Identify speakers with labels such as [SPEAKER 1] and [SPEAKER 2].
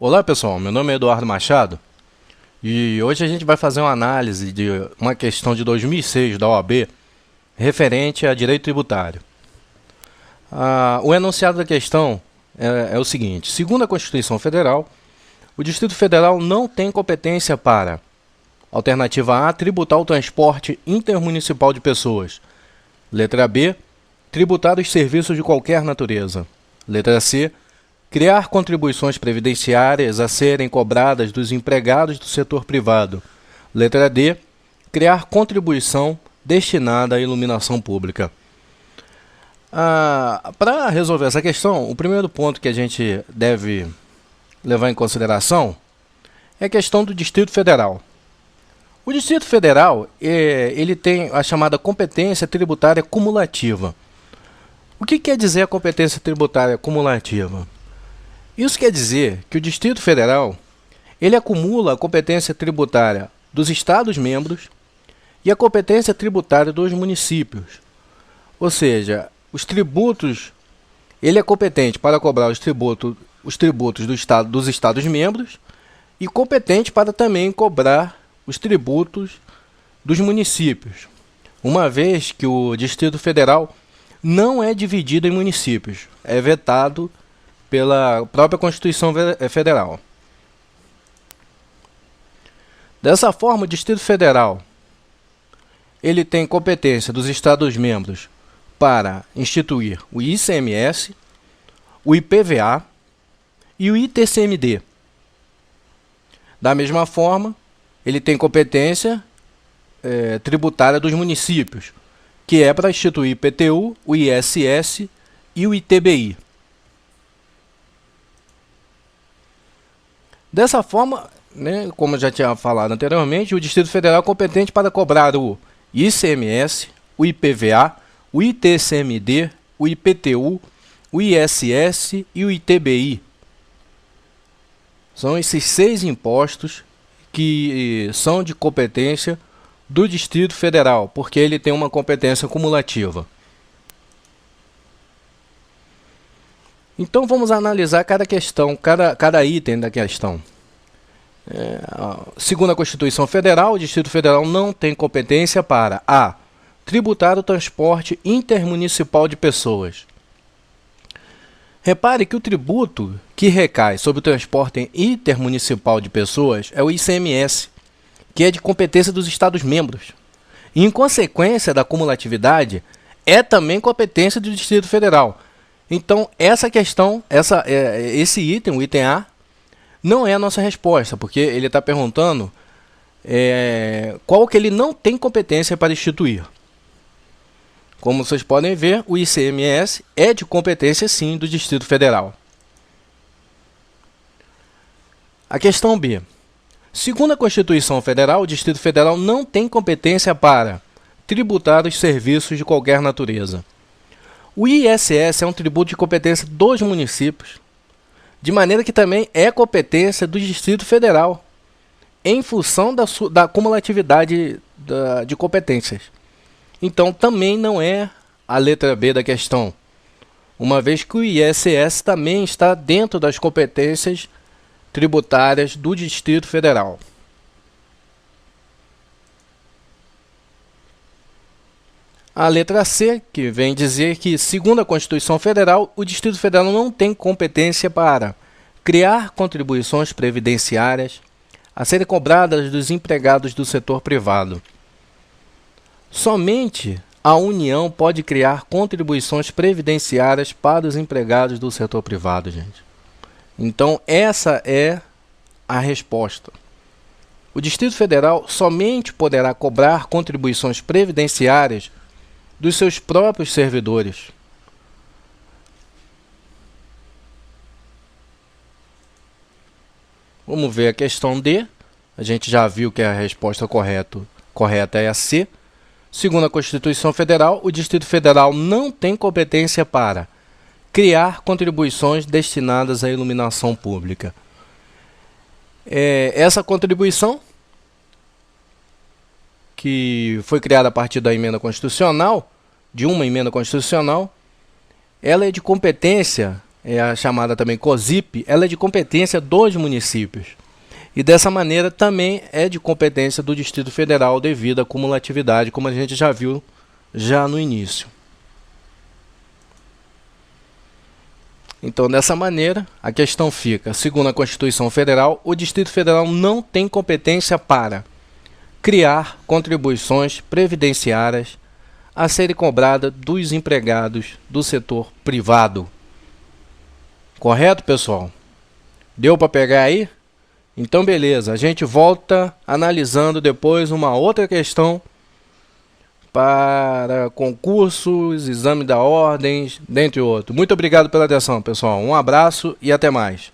[SPEAKER 1] Olá pessoal, meu nome é Eduardo Machado e hoje a gente vai fazer uma análise de uma questão de 2006 da OAB referente a direito tributário. O enunciado da questão é o seguinte: segundo a Constituição Federal, o Distrito Federal não tem competência para: alternativa A, tributar o transporte intermunicipal de pessoas; letra B, tributar os serviços de qualquer natureza; letra C, criar contribuições previdenciárias a serem cobradas dos empregados do setor privado; letra D, criar contribuição destinada à iluminação pública. Para resolver essa questão, o primeiro ponto que a gente deve levar em consideração é a questão do Distrito Federal. O Distrito Federal ele tem a chamada competência tributária cumulativa. O que quer dizer a competência tributária cumulativa? Isso quer dizer que o Distrito Federal ele acumula a competência tributária dos Estados-membros e a competência tributária dos municípios. Ou seja, os tributos, ele é competente para cobrar os tributos dos Estados-membros e competente para também cobrar os tributos dos municípios, uma vez que o Distrito Federal não é dividido em municípios, é vetado pela própria Constituição Federal. Dessa forma, o Distrito Federal ele tem competência dos Estados-membros para instituir o ICMS, o IPVA e o ITCMD. Da mesma forma, ele tem competência tributária dos municípios, que é para instituir o IPTU, o ISS e o ITBI. Dessa forma, como eu já tinha falado anteriormente, o Distrito Federal é competente para cobrar o ICMS, o IPVA, o ITCMD, o IPTU, o ISS e o ITBI. São esses 6 impostos que são de competência do Distrito Federal, porque ele tem uma competência cumulativa. Então vamos analisar cada questão, cada item da questão. Segundo a Constituição Federal, o Distrito Federal não tem competência para: A, tributar o transporte intermunicipal de pessoas. Repare que o tributo que recai sobre o transporte intermunicipal de pessoas é o ICMS, que é de competência dos Estados-membros. E, em consequência da cumulatividade, é também competência do Distrito Federal. Então, essa questão, esse item, o item A, não é a nossa resposta, porque ele está perguntando qual que ele não tem competência para instituir. Como vocês podem ver, o ICMS é de competência, sim, do Distrito Federal. A questão B. Segundo a Constituição Federal, o Distrito Federal não tem competência para tributar os serviços de qualquer natureza. O ISS é um tributo de competência dos municípios, de maneira que também é competência do Distrito Federal, em função da cumulatividade de competências. Então, também não é a letra B da questão, uma vez que o ISS também está dentro das competências tributárias do Distrito Federal. A letra C, que vem dizer que, segundo a Constituição Federal, o Distrito Federal não tem competência para criar contribuições previdenciárias a serem cobradas dos empregados do setor privado. Somente a União pode criar contribuições previdenciárias para os empregados do setor privado, gente. Então, essa é a resposta. O Distrito Federal somente poderá cobrar contribuições previdenciárias dos seus próprios servidores. Vamos ver a questão D. A gente já viu que a resposta correta é a C. Segundo a Constituição Federal, o Distrito Federal não tem competência para criar contribuições destinadas à iluminação pública. Essa contribuição, que foi criada a partir da emenda constitucional, de uma emenda constitucional, ela é de competência é a chamada também COSIP, ela é de competência dos municípios. E dessa maneira também é de competência do Distrito Federal devido à cumulatividade, como a gente já viu já no início. Então, dessa maneira, a questão fica, segundo a Constituição Federal, o Distrito Federal não tem competência para criar contribuições previdenciárias a serem cobradas dos empregados do setor privado. Correto, pessoal? Deu para pegar aí? Então, beleza. A gente volta analisando depois uma outra questão para concursos, exame da ordem, dentre outros. Muito obrigado pela atenção, pessoal. Um abraço e até mais.